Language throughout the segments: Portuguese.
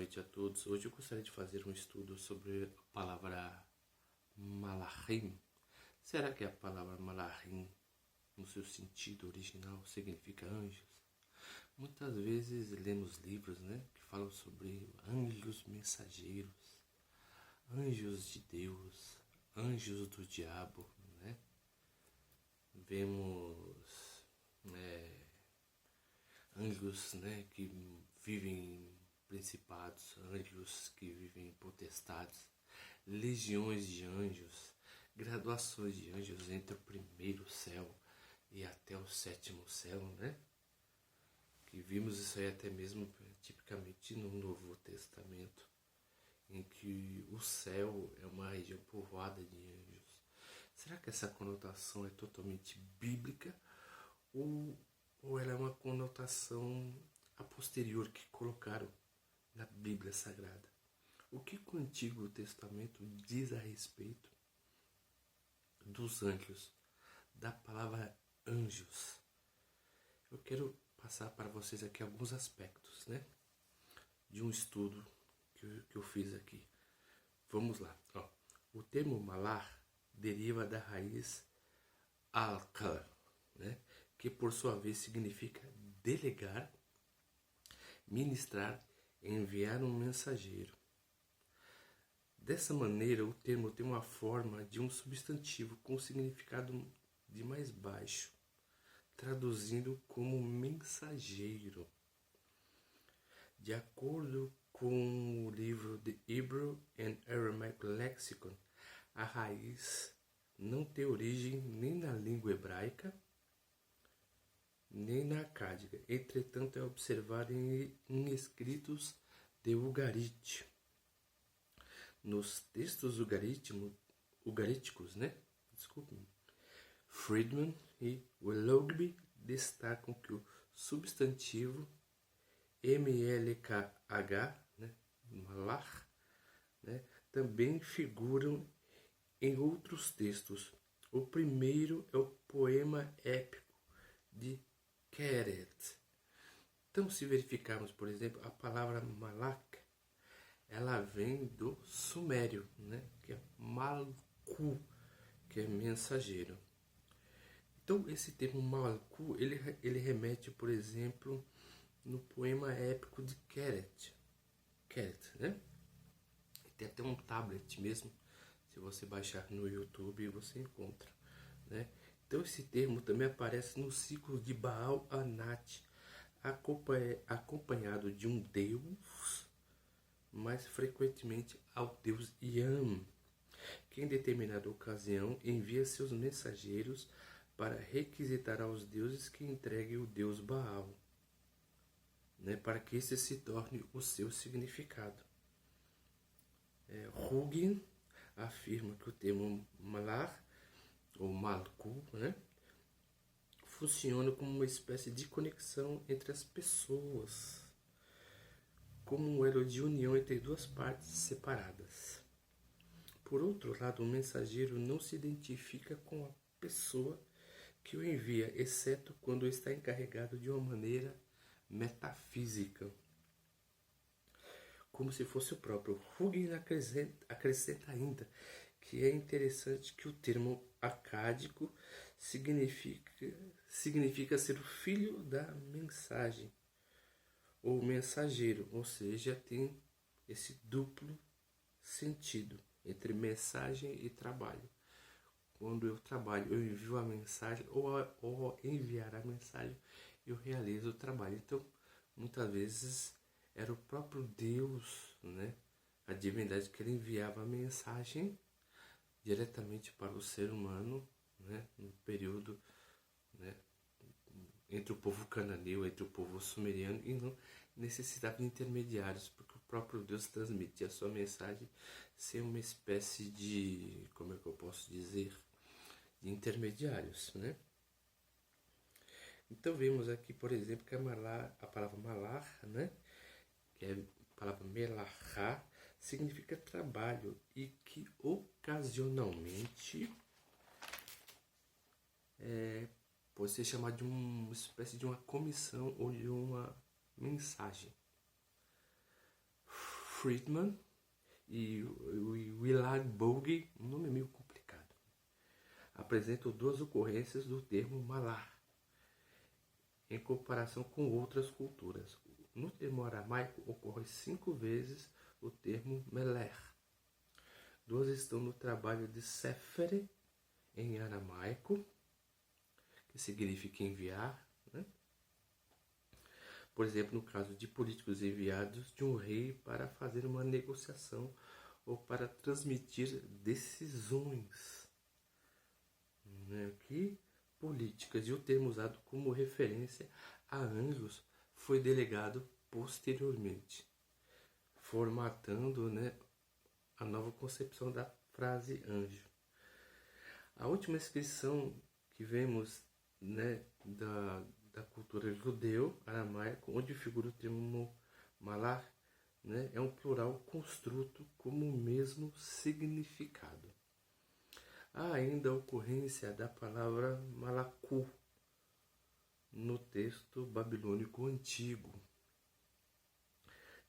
noite a todos. Hoje eu gostaria de fazer um estudo sobre a palavra malachim. Será que a palavra malachim, no seu sentido original, significa anjos? Muitas vezes lemos livros, que falam sobre anjos mensageiros, anjos de Deus, anjos do diabo, Vemos anjos, que vivem em principados, anjos que vivem em potestades, legiões de anjos, graduações de anjos entre o primeiro céu e até o sétimo céu, Que vimos isso aí até mesmo tipicamente no Novo Testamento, em que o céu é uma região povoada de anjos. Será que essa conotação é totalmente bíblica ou ela é uma conotação a posterior que colocaram na Bíblia Sagrada? O que o Antigo Testamento diz a respeito dos anjos, da palavra anjos? Eu quero passar para vocês aqui alguns aspectos, de um estudo que eu fiz aqui. Vamos lá. O termo malar deriva da raiz alkar, que por sua vez significa delegar, ministrar, enviar um mensageiro. Dessa maneira, o termo tem uma forma de um substantivo com significado de mais baixo, traduzindo como mensageiro. De acordo com o livro The Hebrew and Aramaic Lexicon, a raiz não tem origem nem na língua hebraica, nem na acádica. Entretanto, é observada em escritos de Ugarit. Nos textos ugaríticos, Friedman e Willoughby destacam que o substantivo MLKH, malach, também figuram em outros textos. O primeiro é o poema épico de Keret. Então, se verificarmos, por exemplo, a palavra malak, ela vem do sumério, que é malku, que é mensageiro. Então, esse termo malku, ele remete, por exemplo, no poema épico de Keret. Tem até um tablet mesmo. Se você baixar no YouTube, você encontra, Então, esse termo também aparece no ciclo de Baal Anat, acompanhado de um deus, mais frequentemente ao deus Yam, que em determinada ocasião envia seus mensageiros para requisitar aos deuses que entreguem o deus Baal, para que esse se torne o seu significado. Hugin afirma que o termo malar, ou malku, funciona como uma espécie de conexão entre as pessoas, como um elo de união entre duas partes separadas. Por outro lado, o mensageiro não se identifica com a pessoa que o envia, exceto quando está encarregado de uma maneira metafísica, como se fosse o próprio. Hugin acrescenta ainda que é interessante que o termo acádico significa ser o filho da mensagem, ou mensageiro, ou seja, tem esse duplo sentido entre mensagem e trabalho. Quando eu trabalho, eu envio a mensagem, ou ao enviar a mensagem, eu realizo o trabalho. Então, muitas vezes era o próprio Deus, a divindade, que ele enviava a mensagem diretamente para o ser humano, no período, entre o povo cananeu, entre o povo sumeriano, e não necessitava de intermediários, porque o próprio Deus transmitia a sua mensagem sem uma espécie de, como é que eu posso dizer, de intermediários, Então vemos aqui, por exemplo, que a palavra malar, que é a palavra melachá, significa trabalho, e que ocasionalmente pode ser chamado de uma espécie de uma comissão ou de uma mensagem. Friedman e Willard Bogue, um nome meio complicado, apresentam duas ocorrências do termo malar em comparação com outras culturas. No termo aramaico ocorre 5 vezes o termo meler. 2 estão no trabalho de Sefere, em aramaico, que significa enviar, né? Por exemplo, no caso de políticos enviados de um rei para fazer uma negociação ou para transmitir decisões. Aqui, políticas, e o termo usado como referência a anjos foi delegado posteriormente, formatando, a nova concepção da frase anjo. A última inscrição que vemos, da cultura judeu-aramaico, onde figura o termo malar, é um plural construto como o mesmo significado. Há ainda a ocorrência da palavra malacu no texto babilônico antigo.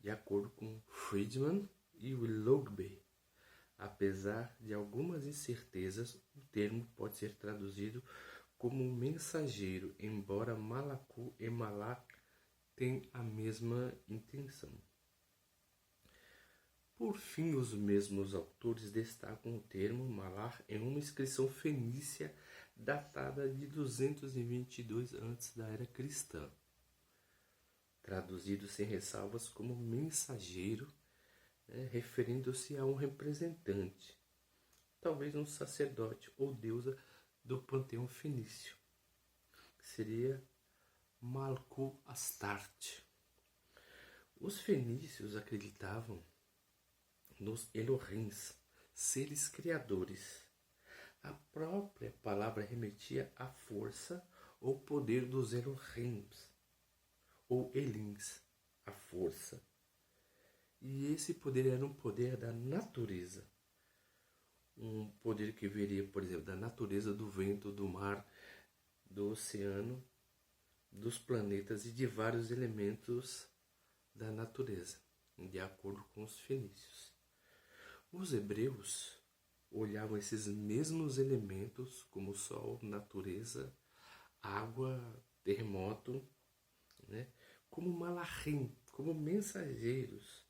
De acordo com Friedman e Willoughby, apesar de algumas incertezas, o termo pode ser traduzido como mensageiro, embora malacu e malak tenham a mesma intenção. Por fim, os mesmos autores destacam o termo malar em uma inscrição fenícia datada de 222 a.C. da era cristã, traduzido sem ressalvas como mensageiro, referindo-se a um representante, talvez um sacerdote ou deusa do panteão fenício, que seria Malku Astarte. Os fenícios acreditavam nos Elohims, seres criadores. A própria palavra remetia à força ou poder dos Elohims, ou Elins, a força. E esse poder era um poder da natureza. Um poder que viria, por exemplo, da natureza, do vento, do mar, do oceano, dos planetas e de vários elementos da natureza, de acordo com os fenícios. Os hebreus olhavam esses mesmos elementos, como sol, natureza, água, terremoto, como malachim, como mensageiros,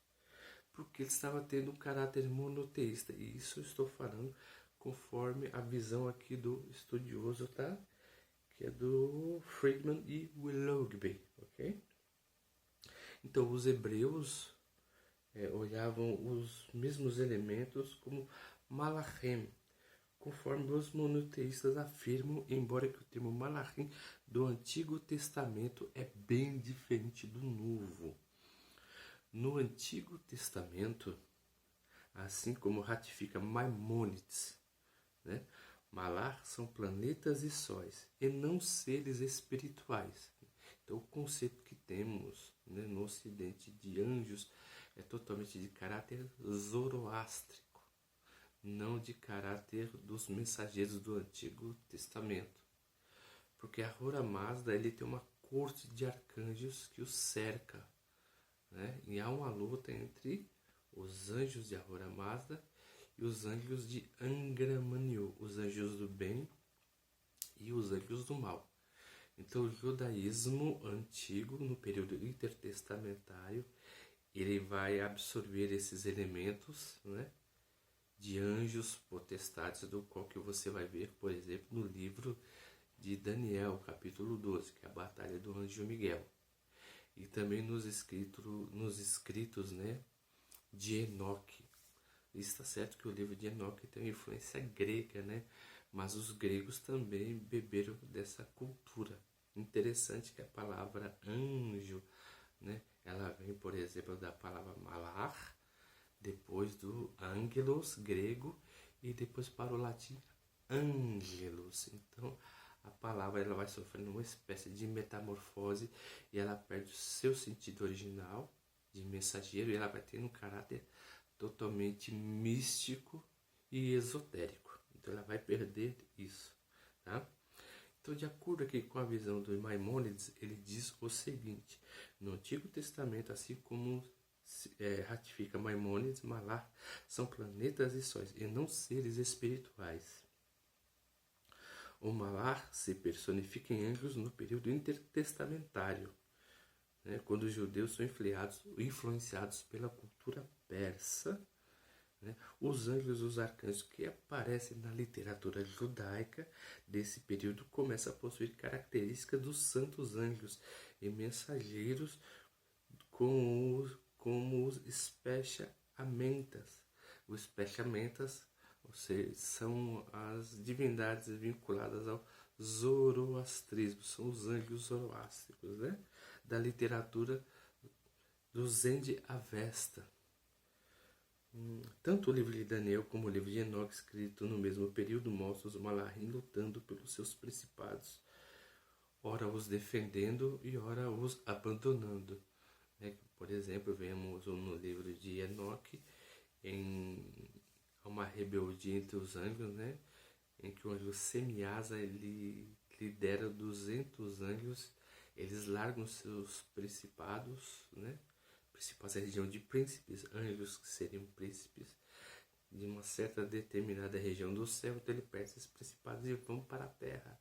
porque ele estava tendo um caráter monoteísta. E isso eu estou falando conforme a visão aqui do estudioso, tá? Que é do Friedman e Willoughby, ok? Então, os hebreus olhavam os mesmos elementos como malachim, conforme os monoteístas afirmam, embora que o termo malachim do Antigo Testamento é bem diferente do Novo. No Antigo Testamento, assim como ratifica Maimônides, Malar são planetas e sóis, e não seres espirituais. Então, o conceito que temos no Ocidente de anjos é totalmente de caráter zoroástrico, não de caráter dos mensageiros do Antigo Testamento. Porque Ahura Mazda ele tem uma corte de arcanjos que o cerca, e há uma luta entre os anjos de Ahura Mazda e os anjos de Angra Mainyu, os anjos do bem e os anjos do mal. Então, o judaísmo antigo, no período intertestamentário, ele vai absorver esses elementos, de anjos potestades, do qual que você vai ver, por exemplo, no livro de Daniel, capítulo 12, que é a batalha do anjo Miguel. E também nos escritos, de Enoque. Está certo que o livro de Enoque tem uma influência grega, mas os gregos também beberam dessa cultura. Interessante que a palavra anjo, ela vem, por exemplo, da palavra malar, depois do angelos, grego, e depois para o latim angelus. Então, a palavra ela vai sofrendo uma espécie de metamorfose e ela perde o seu sentido original de mensageiro e ela vai tendo um caráter totalmente místico e esotérico. Então, ela vai perder isso, tá? Então, de acordo aqui com a visão do Maimônides, ele diz o seguinte: no Antigo Testamento, assim como ratifica Maimônides, Malar são planetas e sóis, e não seres espirituais. O Malar se personifica em anjos no período intertestamentário, né, quando os judeus são influenciados pela cultura persa, né. Os anjos, os arcanjos que aparecem na literatura judaica desse período começam a possuir características dos santos anjos e mensageiros como os especiamentas. Os especiamentas, ou seja, são as divindades vinculadas ao zoroastrismo, são os anjos zoroástricos, né? Da literatura do Zend Avesta. Tanto o livro de Daniel como o livro de Enoque, escrito no mesmo período, mostram os Malahim lutando pelos seus principados, ora os defendendo e ora os abandonando. Por exemplo, vemos no livro de Enoque uma rebeldia entre os anjos, né? Em que o anjo Semiasa ele lidera 200 anjos, eles largam seus principados, né? Principados é a região de príncipes, anjos que seriam príncipes de uma certa determinada região do céu, então ele perde esses principados e vão para a terra.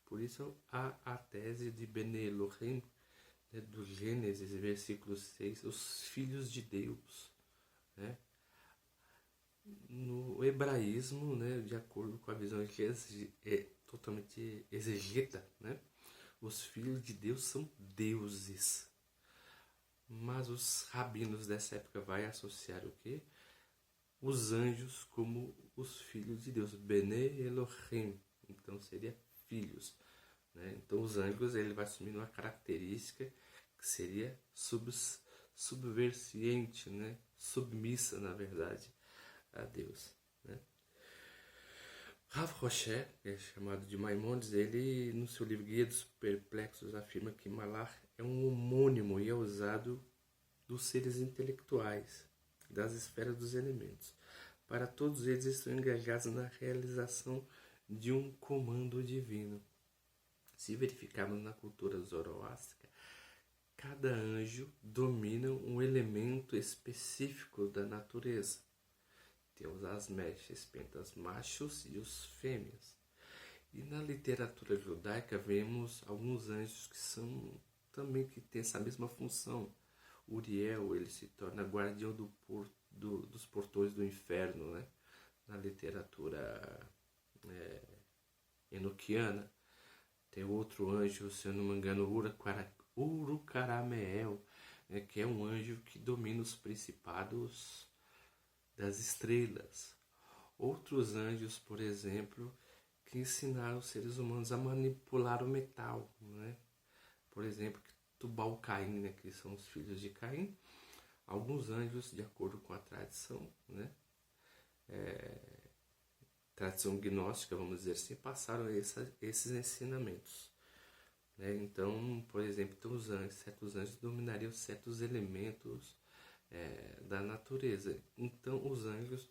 Por isso há a tese de Bene Elohim, né, do Gênesis, versículo 6, os filhos de Deus, né? No hebraísmo, né, de acordo com a visão totalmente exegeta, né, os filhos de Deus são deuses. Mas os rabinos dessa época vai associar o quê? Os anjos como os filhos de Deus, Bene Elohim, então seria filhos, né? Então os anjos ele vai assumindo uma característica que seria subversiente, né? Submissa, na verdade, a Deus, né? Rav Rocher, que é chamado de Maimônides, ele no seu livro Guia dos Perplexos afirma que Malar é um homônimo e é usado dos seres intelectuais, das esferas dos elementos. Para todos eles estão engajados na realização de um comando divino. Se verificarmos na cultura zoroástrica, cada anjo domina um elemento específico da natureza. Temos as mechas, pentas machos e os fêmeas. E na literatura judaica vemos alguns anjos que são também que têm essa mesma função. Uriel, ele se torna guardião dos portões do inferno, né? Na literatura enoquiana. Tem outro anjo, se eu não me engano, Urucarameel, né? Que é um anjo que domina os principados das estrelas. Outros anjos, por exemplo, que ensinaram os seres humanos a manipular o metal, né? Por exemplo, Tubal-Caim, né, que são os filhos de Caim. Alguns anjos, de acordo com a tradição, né, tradição gnóstica, vamos dizer assim, passaram esses ensinamentos, né? Então, por exemplo, certos anjos dominariam certos elementos da natureza. Então, os anjos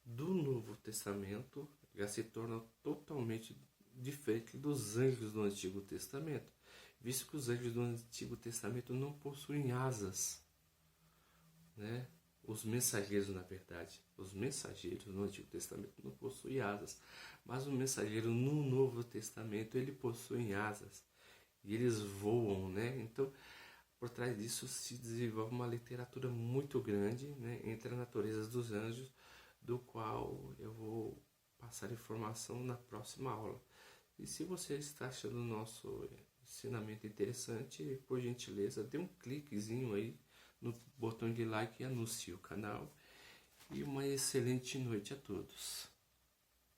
do Novo Testamento já se tornam totalmente diferentes dos anjos do Antigo Testamento, visto que os anjos do Antigo Testamento não possuem asas, né? Os mensageiros, na verdade, os mensageiros no Antigo Testamento não possuem asas, mas o mensageiro no Novo Testamento ele possui asas e eles voam, né? Então, por trás disso se desenvolve uma literatura muito grande, né, entre a natureza dos anjos, do qual eu vou passar informação na próxima aula. E se você está achando o nosso ensinamento interessante, por gentileza, dê um cliquezinho aí no botão de like e anuncie o canal. E uma excelente noite a todos.